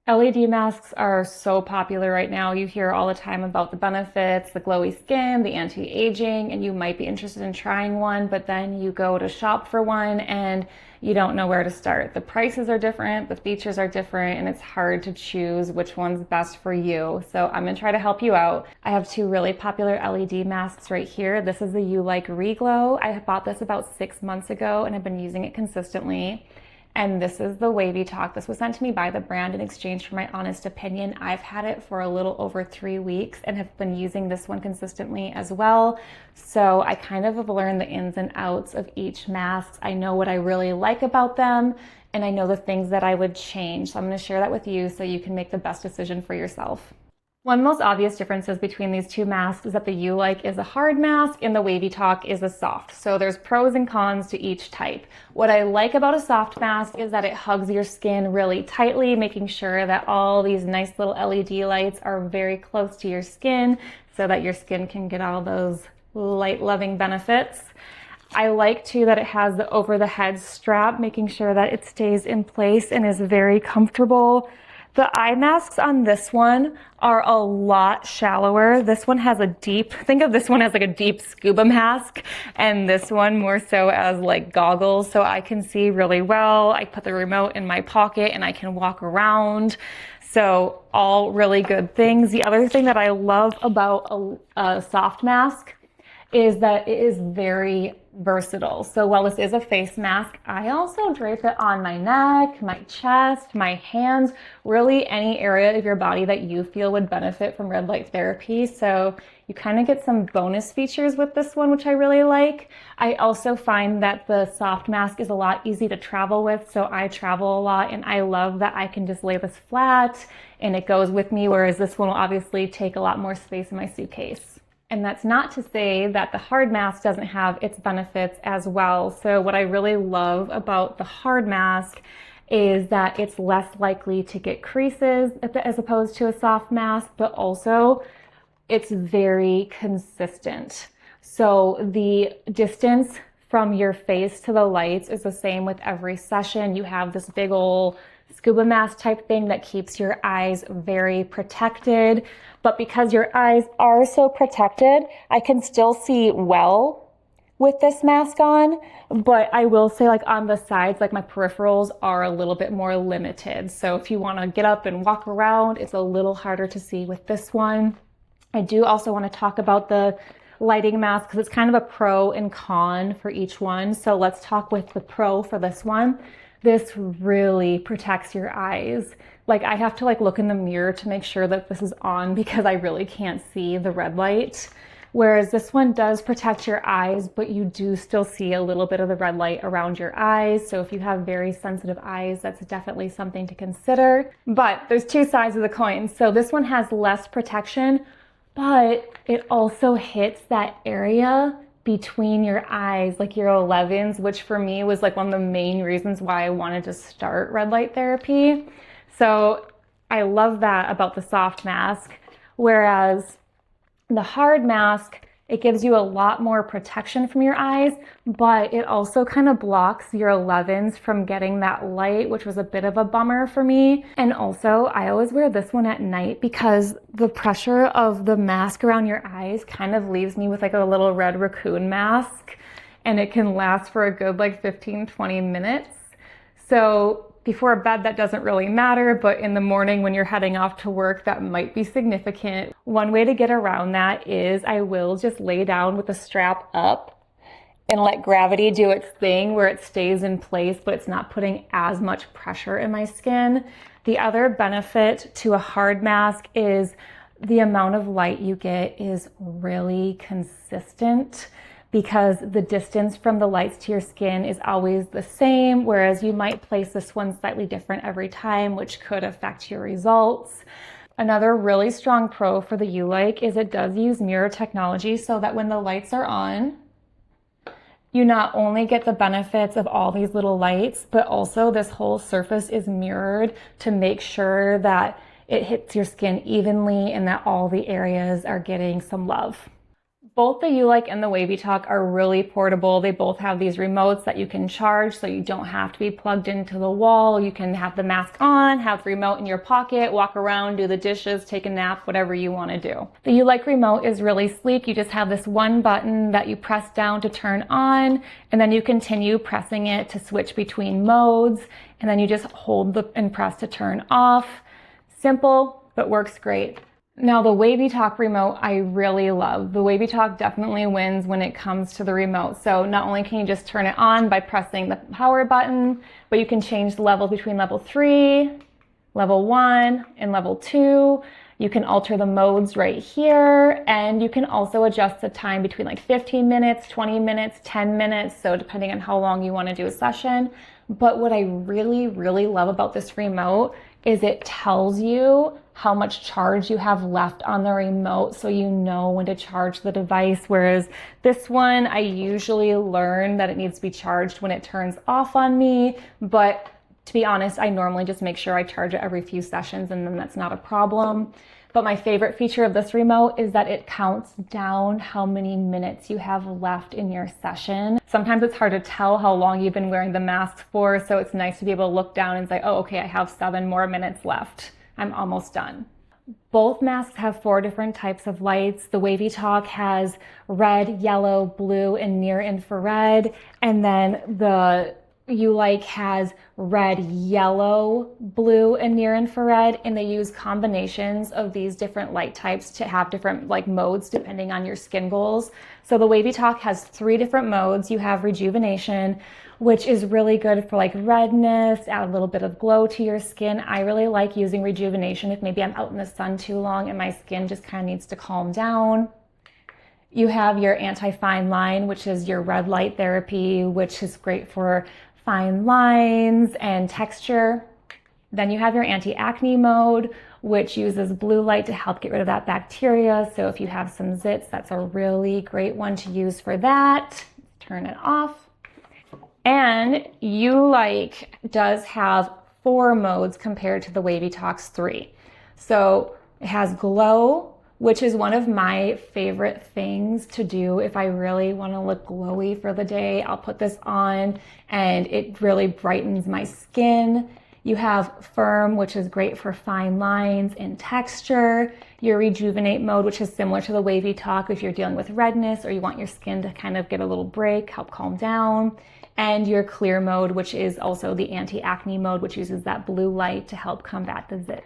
LED masks are so popular right now. You hear all the time about the benefits, the glowy skin, the anti-aging, and you might be interested in trying one, but then you go to shop for one and you don't know where to start. The prices are different, the features are different, and it's hard to choose which one's best for you. So I'm gonna try to help you out. I have two really popular LED masks right here. This is the Ulike Reglow. I bought this about 6 months ago and I've been using it consistently. And this is the WavyTalk. This was sent to me by the brand in exchange for my honest opinion. I've had it for a little over 3 weeks and have been using this one consistently as well. So I kind of have learned the ins and outs of each mask. I know what I really like about them, and I know the things that I would change. So I'm going to share that with you so you can make the best decision for yourself. One of the most obvious differences between these two masks is that the Ulike is a hard mask and the WavyTalk is a soft. So there's pros and cons to each type. What I like about a soft mask is that it hugs your skin really tightly, making sure that all these nice little LED lights are very close to your skin so that your skin can get all those light-loving benefits. I like too that it has the over the head strap, making sure that it stays in place and is very comfortable. The eye masks on this one are a lot shallower. This one has a deep, think of this one as like a deep scuba mask, and this one more so as like goggles, so I can see really well. I put the remote in my pocket and I can walk around. So all really good things. The other thing that I love about a soft mask is that it is very versatile. So while this is a face mask, I also drape it on my neck, my chest, my hands, really any area of your body that you feel would benefit from red light therapy. So you kind of get some bonus features with this one, which I really like. I also find that the soft mask is a lot easy to travel with. So I travel a lot and I love that I can just lay this flat and it goes with me, whereas this one will obviously take a lot more space in my suitcase. And that's not to say that the hard mask doesn't have its benefits as well. So what I really love about the hard mask is that it's less likely to get creases as opposed to a soft mask, but also it's very consistent. So the distance from your face to the lights is the same with every session. You have this big old scuba mask type thing that keeps your eyes very protected. But because your eyes are so protected, I can still see well with this mask on. But I will say, like on the sides, like my peripherals are a little bit more limited. So if you want to get up and walk around, it's a little harder to see with this one. I do also want to talk about the lighting mask because it's kind of a pro and con for each one. So let's talk with the pro for this one. This really protects your eyes. Like I have to look in the mirror to make sure that this is on because I really can't see the red light. Whereas this one does protect your eyes, but you do still see a little bit of the red light around your eyes. So if you have very sensitive eyes, that's definitely something to consider. But there's two sides of the coin. So this one has less protection, but it also hits that area between your eyes, like your 11s, which for me was like one of the main reasons why I wanted to start red light therapy. So I love that about the soft mask. Whereas the hard mask, it gives you a lot more protection from your eyes, but it also kind of blocks your 11s from getting that light, which was a bit of a bummer for me. And also, I always wear this one at night because the pressure of the mask around your eyes kind of leaves me with like a little red raccoon mask, and it can last for a good 15-20 minutes. So before bed, that doesn't really matter, but in the morning when you're heading off to work, that might be significant. One way to get around that is I will just lay down with the strap up and let gravity do its thing where it stays in place, but it's not putting as much pressure in my skin. The other benefit to a hard mask is the amount of light you get is really consistent, because the distance from the lights to your skin is always the same, whereas you might place this one slightly different every time, which could affect your results. Another really strong pro for the Ulike is it does use mirror technology so that when the lights are on, you not only get the benefits of all these little lights, but also this whole surface is mirrored to make sure that it hits your skin evenly and that all the areas are getting some love. Both the Ulike and the WavyTalk are really portable. They both have these remotes that you can charge, so you don't have to be plugged into the wall. You can have the mask on, have the remote in your pocket, walk around, do the dishes, take a nap, whatever you want to do. The Ulike remote is really sleek. You just have this one button that you press down to turn on, and then you continue pressing it to switch between modes, and then you just hold and press to turn off. Simple, but works great. Now the WavyTalk remote I really love. The WavyTalk definitely wins when it comes to the remote. So not only can you just turn it on by pressing the power button, but you can change the levels between level 3, level 1, and level 2. You can alter the modes right here, and you can also adjust the time between like 15 minutes, 20 minutes, 10 minutes, so depending on how long you want to do a session. But what I really, really love about this remote is it tells you how much charge you have left on the remote, so you know when to charge the device. Whereas this one, I usually learn that it needs to be charged when it turns off on me, but to be honest, I normally just make sure I charge it every few sessions, and then that's not a problem. But my favorite feature of this remote is that it counts down how many minutes you have left in your session. Sometimes it's hard to tell how long you've been wearing the mask for, so it's nice to be able to look down and say, oh, okay, I have 7 more minutes left. I'm almost done. Both masks have 4 different types of lights. The WavyTalk has red, yellow, blue, and near infrared. And then the Ulike has red, yellow, blue, and near infrared, and they use combinations of these different light types to have different modes depending on your skin goals. So the WavyTalk has 3 different modes. You have rejuvenation, which is really good for redness, add a little bit of glow to your skin. I really like using rejuvenation if maybe I'm out in the sun too long and my skin just kind of needs to calm down. You have your anti-fine line, which is your red light therapy, which is great for fine lines and texture. Then you have your anti-acne mode, which uses blue light to help get rid of that bacteria. So if you have some zits, that's a really great one to use for that. Turn it off. And Ulike does have 4 modes compared to the WavyTalk's 3. So it has glow, which is one of my favorite things to do if I really want to look glowy for the day. I'll put this on and it really brightens my skin. You have firm, which is great for fine lines and texture. Your rejuvenate mode, which is similar to the WavyTalk if you're dealing with redness or you want your skin to kind of get a little break, help calm down. And your clear mode, which is also the anti-acne mode, which uses that blue light to help combat the zits.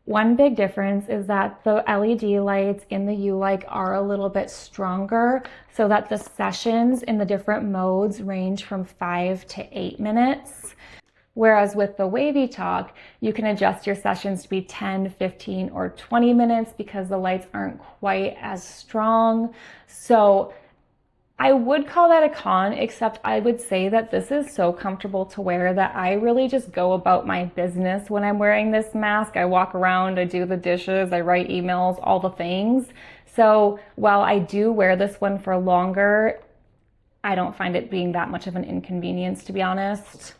One big difference is that the LED lights in the Ulike are a little bit stronger, so that the sessions in the different modes range from 5 to 8 minutes. Whereas with the WavyTalk, you can adjust your sessions to be 10, 15, or 20 minutes because the lights aren't quite as strong. So I would call that a con, except I would say that this is so comfortable to wear that I really just go about my business when I'm wearing this mask. I walk around, I do the dishes, I write emails, all the things. So while I do wear this one for longer, I don't find it being that much of an inconvenience, to be honest.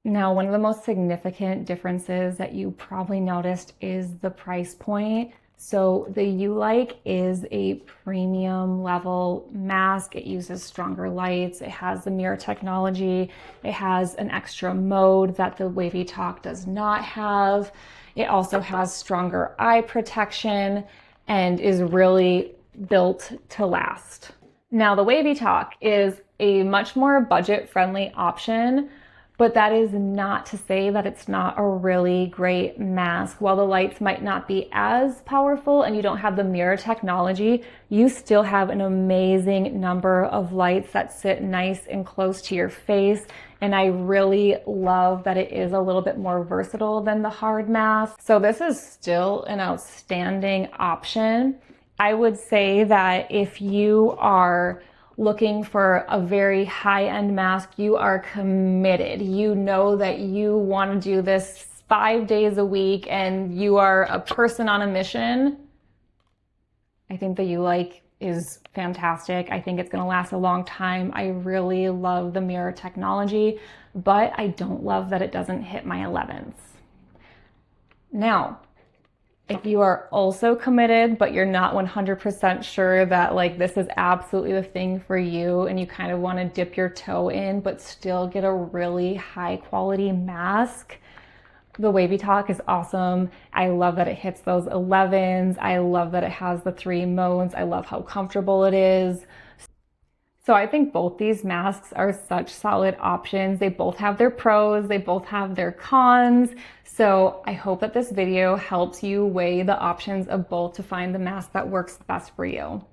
Now, one of the most significant differences that you probably noticed is the price point. So the Ulike is a premium level mask. It uses stronger lights. It has the mirror technology. It has an extra mode that the WavyTalk does not have. It also has stronger eye protection and is really built to last. Now the WavyTalk is a much more budget-friendly option, but that is not to say that it's not a really great mask. While the lights might not be as powerful and you don't have the mirror technology, you still have an amazing number of lights that sit nice and close to your face. And I really love that it is a little bit more versatile than the hard mask. So this is still an outstanding option. I would say that if you are looking for a very high-end mask, you are committed. You know that you want to do this 5 days a week and you are a person on a mission. I think the Ulike is fantastic. I think it's going to last a long time. I really love the mirror technology, but I don't love that it doesn't hit my 11s. Now, If you are also committed, but you're not 100% sure that like this is absolutely the thing for you and you kind of want to dip your toe in, but still get a really high quality mask, the WavyTalk is awesome. I love that it hits those 11s. I love that it has the 3 modes. I love how comfortable it is. So I think both these masks are such solid options. They both have their pros, they both have their cons. So I hope that this video helps you weigh the options of both to find the mask that works best for you.